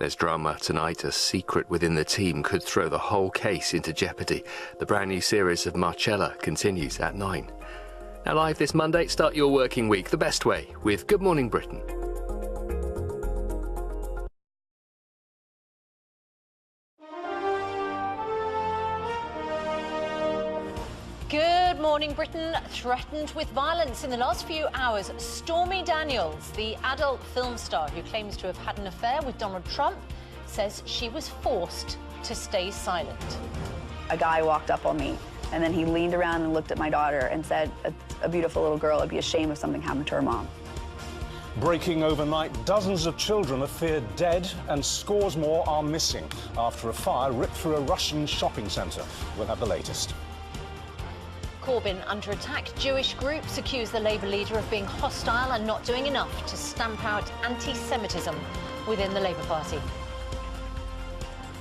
There's drama tonight. A secret within the team could throw the whole case into jeopardy. The brand new series of Marcella continues at 9. Now live this Monday, start your working week the best way with Good Morning Britain. Good morning, Britain. Threatened with violence in the last few hours, Stormy Daniels, the adult film star who claims to have had an affair with Donald Trump, says she was forced to stay silent. A guy walked up on me, and then he leaned around and looked at my daughter and said, a beautiful little girl, I'd be ashamed if something happened to her mom. Breaking overnight, dozens of children are feared dead and scores more are missing after a fire ripped through a Russian shopping centre. We'll have the latest. Corbyn under attack. Jewish groups accuse the Labour leader of being hostile and not doing enough to stamp out anti-Semitism within the Labour Party.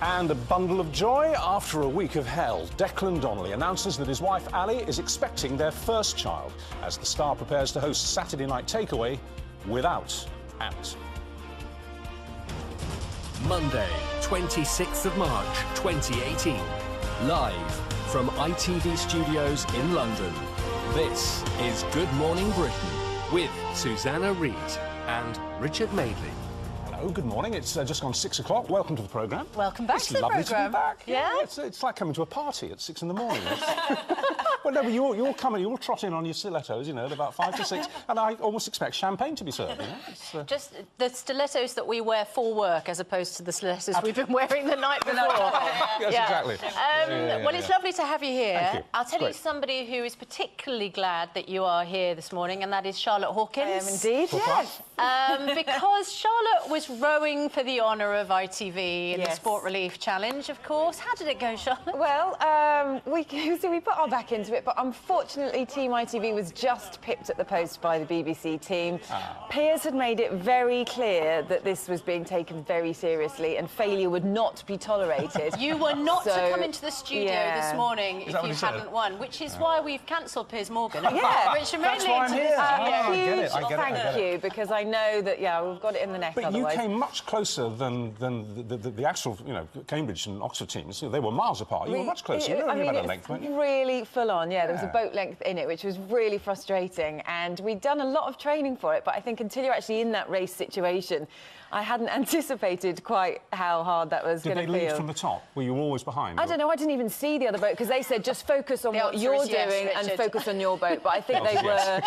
And a bundle of joy after a week of hell. Declan Donnelly announces that his wife Ali is expecting their first child as the star prepares to host Saturday Night Takeaway without Ant. Monday, 26th of March, 2018. Live from ITV Studios in London. This is Good Morning Britain with Susanna, Reid and Richard Madeley. Hello, good morning. It's just gone 6 o'clock. Welcome to the programme. Welcome back to the lovely programme. To be back. Yeah? It's like coming to a party at 6 in the morning. Well, no, but you'll come in, you'll trot in on your stilettos, you know, at about 5 to 6, and I almost expect champagne to be served, you know? Just the stilettos that we wear for work as opposed to the stilettos we've been wearing the night before. Yes, exactly. Well, it's lovely to have you here. Thank you. I'll tell you somebody who is particularly glad that you are here this morning, and that is Charlotte Hawkins. I am indeed, yes. Because Charlotte was rowing for the honour of ITV in the Yes. Sport Relief Challenge, of course. How did it go, Charlotte? Well, we put our back into it, but unfortunately Team ITV was just pipped at the post by the BBC team. Piers had made it very clear that this was being taken very seriously and failure would not be tolerated. You were not to come into the studio this morning if that what you he said? hadn't won, which is why we've cancelled Piers Morgan. Yeah. Richard That's Madeley why I'm into the here. studio. I get it, I get it, I Thank get it. you, because I know that, we've got it in the neck But otherwise. you came much closer than the actual, you know, Cambridge and Oxford teams. They were miles apart. You were much closer. You were only about a length, weren't you? Really full on, yeah. There was a boat length in it, which was really frustrating. And we'd done a lot of training for it, but I think until you're actually in that race situation, I hadn't anticipated quite how hard that was going to feel. Did they lead from the top? Were you always behind? I don't know. I didn't even see the other boat because they said just focus on what you're doing and focus on your boat. But I think they were.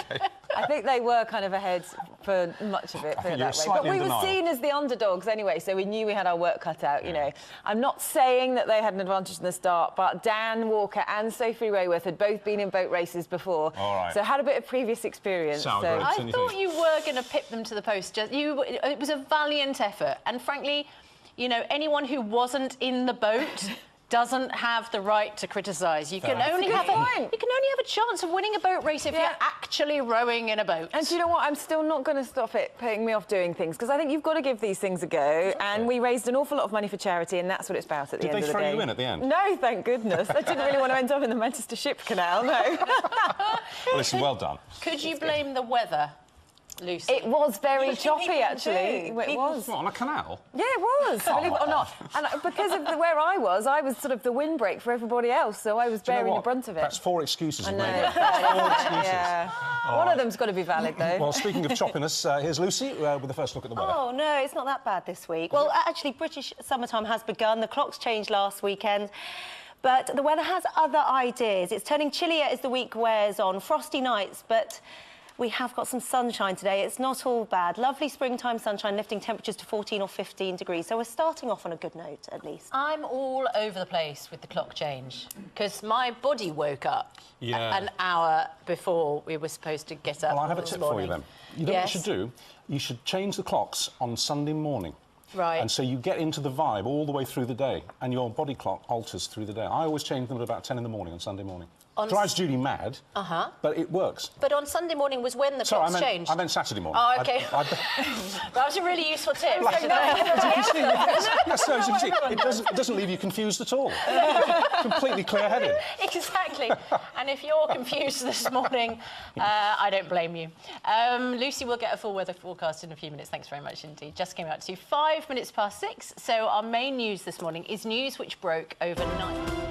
I think they were kind of ahead for much of it, put it that way. But we were seen as the underdogs anyway, so we knew we had our work cut out, you know. I'm not saying that they had an advantage in the start, but Dan Walker and Sophie Rayworth had both been in boat races before, so had a bit of previous experience. I thought you were going to pip them to the post. It was a valiant effort, and frankly, you know, anyone who wasn't in the boat doesn't have the right to criticise. You can only have a chance of winning a boat race if you're actually rowing in a boat. And do you know what? I'm still not going to stop it putting me off doing things, because I think you've got to give these things a go. And we raised an awful lot of money for charity, and that's what it's about at the end of the day. Did they throw you in at the end? No, thank goodness. I didn't really want to end up in the Manchester Ship Canal, no. Well, listen, well done. Could you blame the weather, Lucy? It was very choppy, actually. It was. What, on a canal? Yeah, it was, believe it or not. And because of where I was sort of the windbreak for everybody else, so I was bearing the brunt of it. That's 4 excuses. I know. That's 4 excuses. Yeah. One of them's got to be valid, though. Well, speaking of choppiness, here's Lucy with the first look at the weather. Oh, no, it's not that bad this week. Well, actually, British summertime has begun. The clocks changed last weekend. But the weather has other ideas. It's turning chillier as the week wears on. Frosty nights, but we have got some sunshine today. It's not all bad. Lovely springtime sunshine, lifting temperatures to 14 or 15 degrees. So we're starting off on a good note, at least. I'm all over the place with the clock change because my body woke up an hour before we were supposed to get up. Well, I have a tip for you then. You know what you should do? You should change the clocks on Sunday morning. Right. And so you get into the vibe all the way through the day, and your body clock alters through the day. I always change them at about 10 in the morning on Sunday morning. Drives Judy mad, but it works. But on Sunday morning was when the clocks changed. I meant Saturday morning. Oh, OK. That was a really useful tip. It doesn't leave you confused at all. Completely clear-headed. Exactly. And if you're confused this morning, I don't blame you. Lucy will get a full weather forecast in a few minutes. Thanks very much indeed. Just came out to 5 minutes past 6. So our main news this morning is news which broke overnight.